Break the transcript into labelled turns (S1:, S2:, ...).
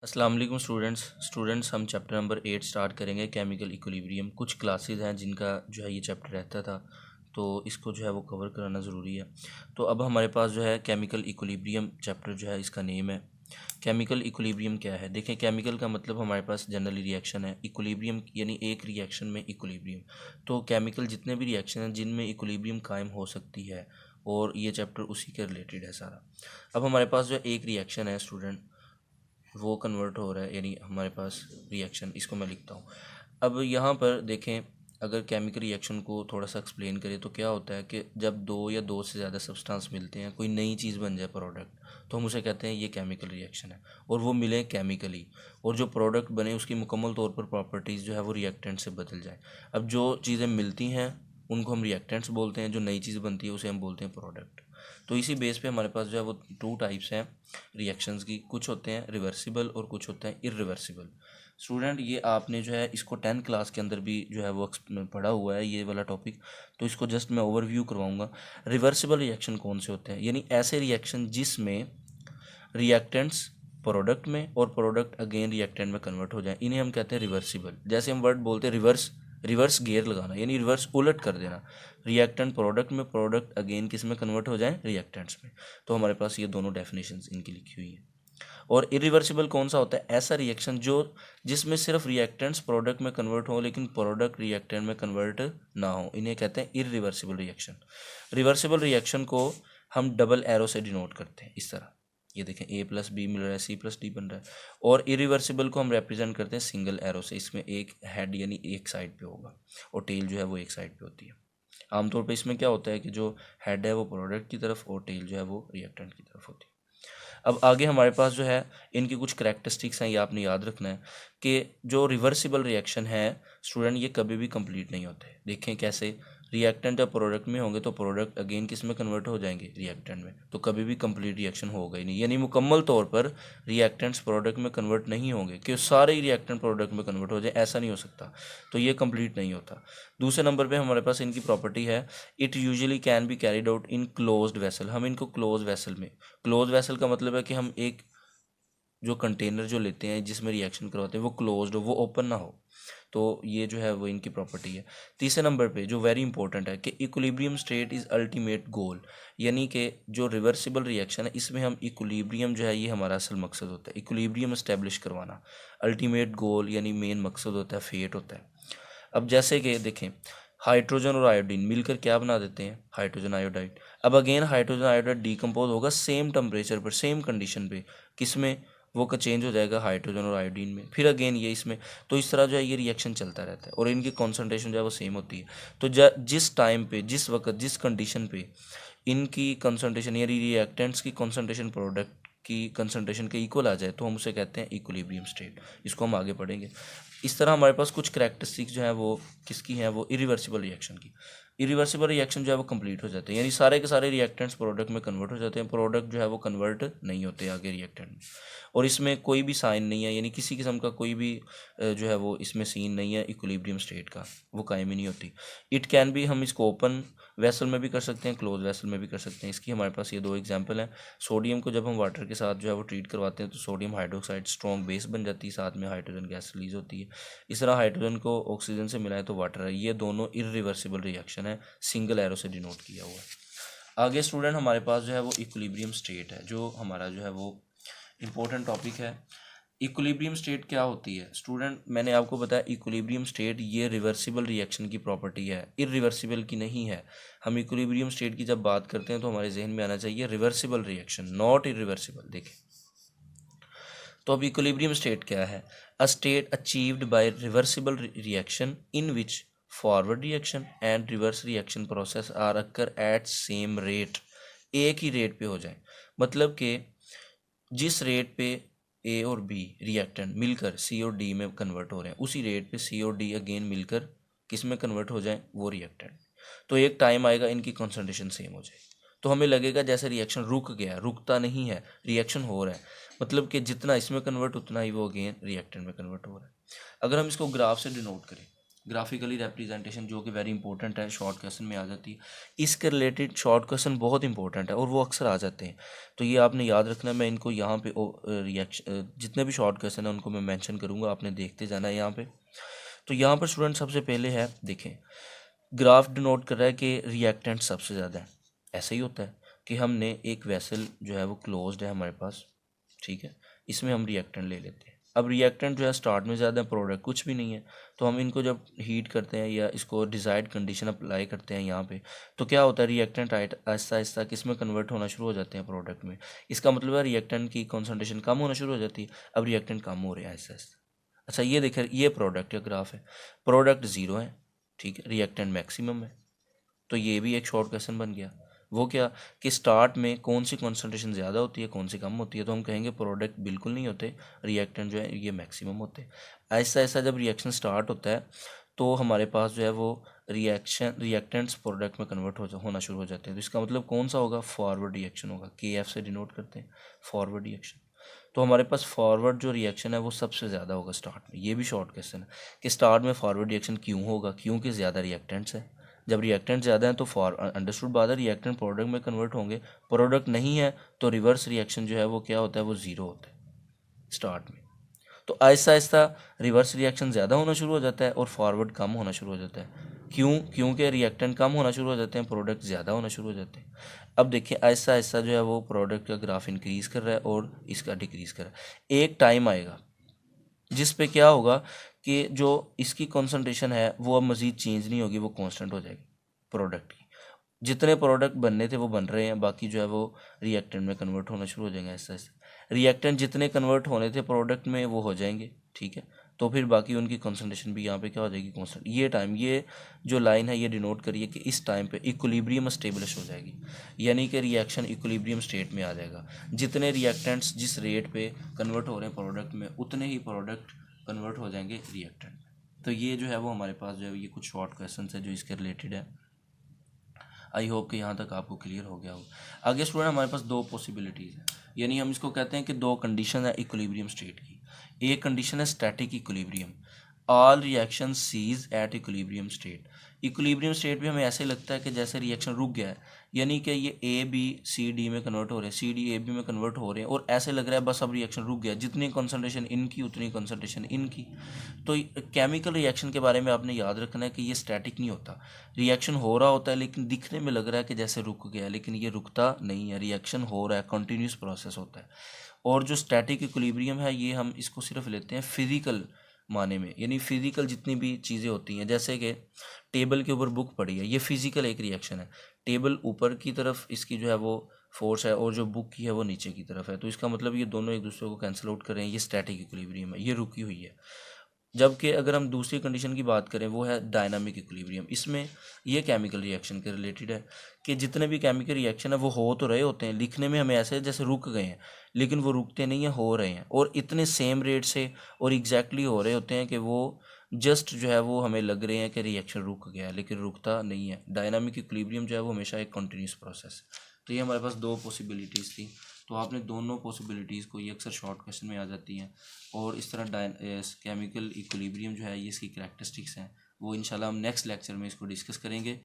S1: अस्सलाम वालेकुम स्टूडेंट्स हम चैप्टर नंबर 8 स्टार्ट करेंगे केमिकल इक्विलिब्रियम। कुछ क्लासेस हैं जिनका जो है ये चैप्टर रहता था, तो इसको जो है वो कवर कराना ज़रूरी है। तो अब हमारे पास जो है केमिकल इक्विलिब्रियम चैप्टर जो है इसका नेम है। केमिकल इक्विलिब्रियम क्या है? देखें, केमिकल का मतलब हमारे पास जनरली रिएक्शन है, इक्विलिब्रियम यानी एक रिएक्शन में इक्विलिब्रियम। तो केमिकल जितने भी रिएक्शन हैं जिनमें इक्विलिब्रियम कायम हो सकती है, और ये चैप्टर उसी के रिलेटेड है सारा। अब हमारे पास जो एक रिएक्शन है स्टूडेंट, वो कन्वर्ट हो रहा है, यानी हमारे पास रिएक्शन, इसको मैं लिखता हूँ। अब यहाँ पर देखें, अगर केमिकल रिएक्शन को थोड़ा सा एक्सप्लेन करें तो क्या होता है कि जब दो या दो से ज़्यादा सब्सटेंस मिलते हैं, कोई नई चीज़ बन जाए प्रोडक्ट, तो हम उसे कहते हैं ये केमिकल रिएक्शन है, और वो मिले केमिकली, और जो प्रोडक्ट बने उसकी मुकम्मल तौर पर प्रॉपर्टीज़ जो है वो रिएक्टेंट से बदल जाए। अब जो चीज़ें मिलती हैं उनको हम रिएक्टेंट्स बोलते हैं, जो नई चीज़ बनती है उसे हम बोलते हैं प्रोडक्ट। तो इसी बेस पे हमारे पास जो है वो टू टाइप्स हैं रिएक्शंस की, कुछ होते हैं रिवर्सिबल और कुछ होते हैं इरिवर्सिबल। स्टूडेंट, ये आपने जो है इसको 10 क्लास के अंदर भी जो है वो पढ़ा हुआ है ये वाला टॉपिक, तो इसको जस्ट मैं ओवरव्यू करवाऊंगा। रिवर्सिबल रिएक्शन कौन से होते हैं? यानी ऐसे रिएक्शन जिसमें रिएक्टेंट्स प्रोडक्ट में और प्रोडक्ट अगेन रिएक्टेंट में कन्वर्ट हो जाए, इन्हें हम कहते हैं रिवर्सिबल। जैसे हम वर्ड बोलते हैं रिवर्स, रिवर्स गियर लगाना, यानी रिवर्स उलट कर देना, रिएक्टेंट प्रोडक्ट में, प्रोडक्ट अगेन किस में कन्वर्ट हो जाए? रिएक्टेंट्स में। तो हमारे पास ये दोनों डेफिनेशंस इनकी लिखी हुई है। और इरिवर्सिबल कौन सा होता है? ऐसा रिएक्शन जो जिसमें सिर्फ रिएक्टेंट्स प्रोडक्ट में कन्वर्ट हो लेकिन प्रोडक्ट रिएक्टेंट में कन्वर्ट ना हो, इन्हें कहते हैं इरिवर्सिबल रिएक्शन। रिवर्सिबल रिएक्शन को हम डबल एरो से डिनोट करते हैं, इस तरह। ये देखें, ए प्लस बी मिल रहा है, सी प्लस डी बन रहा है। और इरिवर्सिबल को हम रिप्रेजेंट करते हैं सिंगल एरो से, इसमें एक हेड यानी एक साइड पे होगा और टेल जो है वो एक साइड पे होती है। आमतौर पे इसमें क्या होता है कि जो हेड है वो प्रोडक्ट की तरफ और टेल जो है वो रिएक्टेंट की तरफ होती है। अब आगे हमारे पास जो है इनकी कुछ करेक्टरिस्टिक्स हैं, ये आपने याद रखना है कि जो रिवर्सिबल रिएक्शन है स्टूडेंट, ये कभी भी कंप्लीट नहीं होते। देखें कैसे, रिएक्टेंट जब प्रोडक्ट में होंगे तो प्रोडक्ट अगेन किस में कन्वर्ट हो जाएंगे? रिएक्टेंट में। तो कभी भी कंप्लीट रिएक्शन होगा ही नहीं, यानी मुकम्मल तौर पर रिएक्टेंट्स प्रोडक्ट में कन्वर्ट नहीं होंगे कि सारे ही रिएक्टेंट प्रोडक्ट में कन्वर्ट हो जाए, ऐसा नहीं हो सकता। तो ये कंप्लीट नहीं होता। दूसरे नंबर पे हमारे पास इनकी प्रॉपर्टी है, it usually can be carried out in closed vessel. हम इनको क्लोज वेसल में, क्लोज वेसल का मतलब है कि हम एक जो कंटेनर जो लेते हैं जिसमें रिएक्शन करवाते हैं वो क्लोज्ड हो, वो ओपन ना हो। तो ये जो है वो इनकी प्रॉपर्टी है। तीसरे नंबर पे जो वेरी इंपॉर्टेंट है कि equilibrium state is ultimate goal, यानी कि जो रिवर्सिबल रिएक्शन है इसमें हम इक्विलिब्रियम जो है ये हमारा असल मकसद होता है, इक्विलिब्रियम इस्टेब्लिश करवाना। अल्टीमेट गोल यानी मेन मकसद होता है, फेट होता है। अब जैसे कि देखें, हाइड्रोजन और आयोडीन मिलकर क्या बना देते हैं? Hydrogen iodide. अब अगेन हाइड्रोजन आयोडाइड डिकम्पोज होगा सेम टेम्परेचर पर, सेम कंडीशन पे, किसमें? वो का चेंज हो जाएगा हाइड्रोजन और आयोडीन में, फिर अगेन ये इसमें। तो इस तरह जो है ये रिएक्शन चलता रहता है और इनकी कॉन्सेंट्रेशन जो है वो सेम होती है। तो जिस टाइम पे, जिस वक्त, जिस कंडीशन पे इनकी कंसंट्रेशन यानी रिएक्टेंट्स की कंसंट्रेशन प्रोडक्ट की कंसंट्रेशन के इक्वल आ जाए तो हम उसे कहते हैं इक्विलिब्रियम स्टेट। इसको हम आगे पढ़ेंगे। इस तरह हमारे पास कुछ करैक्टरिस्टिक्स जो है वो किसकी हैं? वो इरिवर्सिबल रिएक्शन की। इरिवर्सिबल रिएक्शन जो है वो कंप्लीट हो जाते हैं, यानी सारे के सारे रिएक्टेंट्स प्रोडक्ट में कन्वर्ट हो जाते हैं, प्रोडक्ट जो है वो कन्वर्ट नहीं होते आगे रिएक्टेंट में। और इसमें कोई भी साइन नहीं है, यानी किसी किस्म का कोई भी जो है वो इसमें सीन नहीं है इक्विलिब्रियम स्टेट का, वो कायम ही नहीं होती। इट कैन भी, हम इसको ओपन वेसल में भी कर सकते हैं, क्लोज वेसल में भी कर सकते हैं। इसकी हमारे पास ये दो एग्जांपल हैं। सोडियम को जब हम वाटर के साथ जो है वो ट्रीट करवाते हैं तो सोडियम हाइड्रोक्साइड स्ट्रॉन्ग बेस बन जाती है, साथ में हाइड्रोजन गैस रिलीज होती है। इस तरह हाइड्रोजन को ऑक्सीजन से मिलाएं तो वाटर है। ये दोनों इरिवर्सिबल रिएक्शन है, सिंगल एरो से डिनोट किया हुआ है। आगे स्टूडेंट हमारे पास जो है वो इक्विलिब्रियम स्टेट है, जो हमारा जो है वो इम्पोर्टेंट टॉपिक है। इक्विलिब्रियम स्टेट क्या होती है स्टूडेंट? मैंने आपको बताया इक्विलिब्रियम स्टेट ये रिवर्सिबल रिएक्शन की प्रॉपर्टी है, इरिवर्सिबल की नहीं है। हम इक्विलिब्रियम स्टेट की जब बात करते हैं तो हमारे जहन में आना चाहिए रिवर्सिबल रिएक्शन, नॉट इरिवर्सिबल। देखें, तो अब इक्विलिब्रियम स्टेट क्या है? A state achieved by reversible reaction in which forward reaction and reverse reaction process are occur at same rate. एक ही रेट पे हो जाए, मतलब कि जिस रेट पे ए और बी रिएक्टेंट मिलकर सी और डी में कन्वर्ट हो रहे हैं, उसी रेट पे सी और डी अगेन मिलकर किस में कन्वर्ट हो जाए? वो रिएक्टेंट। तो एक टाइम आएगा इनकी कॉन्सेंट्रेशन सेम हो जाएगी, तो हमें लगेगा जैसे रिएक्शन रुक गया, रुकता नहीं है, रिएक्शन हो रहा है। मतलब कि जितना इसमें कन्वर्ट उतना ही वो अगेन रिएक्टेंट में कन्वर्ट हो रहा है। अगर हम इसको ग्राफ से डिनोट करें, ग्राफिकली रिप्रेजेंटेशन जो कि वेरी इंपॉर्टेंट है, शॉर्ट क्वेश्चन में आ जाती है। इसके रिलेटेड शॉर्ट क्वेश्चन बहुत इंपॉर्टेंट है और वो अक्सर आ जाते हैं, तो ये आपने याद रखना है। मैं इनको यहाँ पे रिएक्शन जितने भी शॉर्ट क्वेश्चन है उनको मैं मेंशन करूँगा, आपने देखते जाना है यहाँ पे। तो यहाँ पर स्टूडेंट सबसे पहले है, देखें ग्राफ डिनोट कर रहा है कि रिएक्टेंट सबसे ज़्यादा है। ऐसा ही होता है कि हमने एक वेसल जो है वो क्लोज्ड है हमारे पास, ठीक है, इसमें हम रिएक्टेंट ले लेते हैं। अब रिएक्टेंट जो है स्टार्ट में ज़्यादा है, प्रोडक्ट कुछ भी नहीं है, तो हम इनको जब हीट करते हैं या इसको डिज़ायर्ड कंडीशन अप्लाई करते हैं यहाँ पे, तो क्या होता है, रिएक्टेंट आहिस्ता आहिस्ता किस में कन्वर्ट होना शुरू हो जाते हैं, प्रोडक्ट में। इसका मतलब है रिएक्टेंट की कॉन्सेंट्रेशन कम होना शुरू हो जाती है। अब रिएक्टेंट कम हो रहे हैं आहिस्ता आहिस्ता। अच्छा ये देखें, ये प्रोडक्ट का ग्राफ है, प्रोडक्ट ज़ीरो है, ठीक है, रिएक्टेंट मैक्सिमम है। तो ये भी एक शॉर्ट क्वेश्चन बन गया। वो क्या कि स्टार्ट में कौन सी कॉन्सेंट्रेशन ज़्यादा होती है, कौन सी कम होती है, तो हम कहेंगे प्रोडक्ट बिल्कुल नहीं होते, रिएक्टेंट जो है ये मैक्सिमम होते हैं। ऐसा ऐसा जब रिएक्शन स्टार्ट होता है तो हमारे पास जो है वो रिएक्टेंट्स प्रोडक्ट में कन्वर्ट होना शुरू हो जाते हैं। तो इसका मतलब कौन सा होगा, फॉरवर्ड रिएक्शन होगा, KF से डिनोट करते हैं फॉरवर्ड रिएक्शन। तो हमारे पास फॉरवर्ड जो रिएक्शन है वो सबसे ज़्यादा होगा स्टार्ट में। ये भी शॉर्ट क्वेश्चन है कि स्टार्ट में फॉरवर्ड रिएक्शन क्यों होगा, क्योंकि ज़्यादा रिएक्टेंट्स है। जब रिएक्टेंट ज़्यादा हैं तो अंडरस्टूड बात है, रिएक्टेंट प्रोडक्ट में कन्वर्ट होंगे। प्रोडक्ट नहीं है तो रिवर्स रिएक्शन जो है वो क्या होता है, वो ज़ीरो होता है स्टार्ट में। तो आहिस्ता आहिस्ता रिवर्स रिएक्शन ज़्यादा होना शुरू हो जाता है और फॉरवर्ड कम होना शुरू हो जाता है। क्यों, क्योंकि रिएक्टेंट कम होना शुरू हो जाते हैं, प्रोडक्ट ज़्यादा होना शुरू हो जाते हैं। अब देखिए आहिस्ता आहिस्ता जो है वो प्रोडक्ट का ग्राफ इंक्रीज़ कर रहा है और इसका डिक्रीज़ कर रहा है। एक टाइम आएगा जिस पे क्या होगा कि जो इसकी कॉन्सेंट्रेशन है वो अब मज़ीद चेंज नहीं होगी, वो कांस्टेंट हो जाएगी प्रोडक्ट की। जितने प्रोडक्ट बनने थे वो बन रहे हैं, बाकी जो है वो रिएक्टेंट में कन्वर्ट होना शुरू हो जाएंगे ऐसा ऐसा। रिएक्टेंट जितने कन्वर्ट होने थे प्रोडक्ट में वो हो जाएंगे, ठीक है, तो फिर बाकी उनकी कॉन्सेंट्रेशन भी यहाँ पे क्या हो जाएगी, कांस्टेंट। ये टाइम, ये जो लाइन है ये डिनोट करिए कि इस टाइम पे इक्विलिब्रियम एस्टेब्लिश हो जाएगी, यानी कि रिएक्शन इक्विलिब्रियम स्टेट में आ जाएगा। जितने रिएक्टेंट्स जिस रेट पे कन्वर्ट हो रहे हैं प्रोडक्ट में, उतने ही प्रोडक्ट कन्वर्ट हो जाएंगे रिएक्टेंट में। तो ये जो है वो हमारे पास जो है ये कुछ शॉर्ट क्वेश्चन है जो इसके रिलेटेड है। आई होप कि यहाँ तक आपको क्लियर हो गया हो। आगे स्टूडेंट हमारे पास दो पॉसिबिलिटीज़ हैं, यानी हम इसको कहते हैं कि दो कंडीशन है इक्विलिब्रियम स्टेट की। एक कंडीशन है static equilibrium, all reaction cease at equilibrium state. Equilibrium state भी हमें ऐसे लगता है कि जैसे रिएक्शन रुक गया है, यानी कि ये A B C D में कन्वर्ट हो रहे हैं, CD AB में कन्वर्ट हो रहे हैं, और ऐसे लग रहा है बस अब रिएक्शन रुक गया, जितनी कंसंट्रेशन इनकी उतनी कंसंट्रेशन इनकी। तो केमिकल रिएक्शन के बारे में आपने याद रखना है कि ये स्टैटिक नहीं होता, रिएक्शन हो रहा होता है लेकिन दिखने में लग रहा है कि जैसे रुक गया, लेकिन ये रुकता नहीं है, रिएक्शन हो रहा है, कंटिन्यूस प्रोसेस होता है। और जो स्टैटिक इक्विलिब्रियम है ये हम इसको सिर्फ लेते हैं फिजिकल माने में, यानी फिजिकल जितनी भी चीज़ें होती हैं, जैसे कि टेबल के ऊपर बुक पड़ी है, ये फिजिकल एक रिएक्शन है। टेबल ऊपर की तरफ इसकी जो है वो फोर्स है और जो बुक की है वो नीचे की तरफ है, तो इसका मतलब ये दोनों एक दूसरे को कैंसिल आउट कर रहे हैं, ये स्टैटिक इक्विलिब्रियम है, ये रुकी हुई है। जबकि अगर हम दूसरी कंडीशन की बात करें वो है डायनामिक इक्विलिब्रियम, इसमें ये केमिकल रिएक्शन के रिलेटेड है कि जितने भी केमिकल रिएक्शन है वो हो तो रहे होते हैं, लिखने में हमें ऐसे जैसे रुक गए हैं, लेकिन वो रुकते नहीं हैं, हो रहे हैं, और इतने सेम रेट से और एग्जैक्टली हो रहे होते हैं कि वो जस्ट जो है वो हमें लग रहे हैं कि रिएक्शन रुक गया है, लेकिन रुकता नहीं है। डायनामिक इक्विलिब्रियम जो है वो हमेशा एक कंटिन्यूस प्रोसेस है। तो ये हमारे पास दो पॉसिबिलिटीज़ थी, तो आपने दोनों पॉसिबिलिटीज़ को, ये अक्सर शॉर्ट क्वेश्चन में आ जाती हैं, और इस तरह केमिकल इक्विलिब्रियम जो है ये इसकी करैक्टरिस्टिक्स हैं, वो इंशाल्लाह हम नेक्स्ट लेक्चर में इसको डिस्कस करेंगे।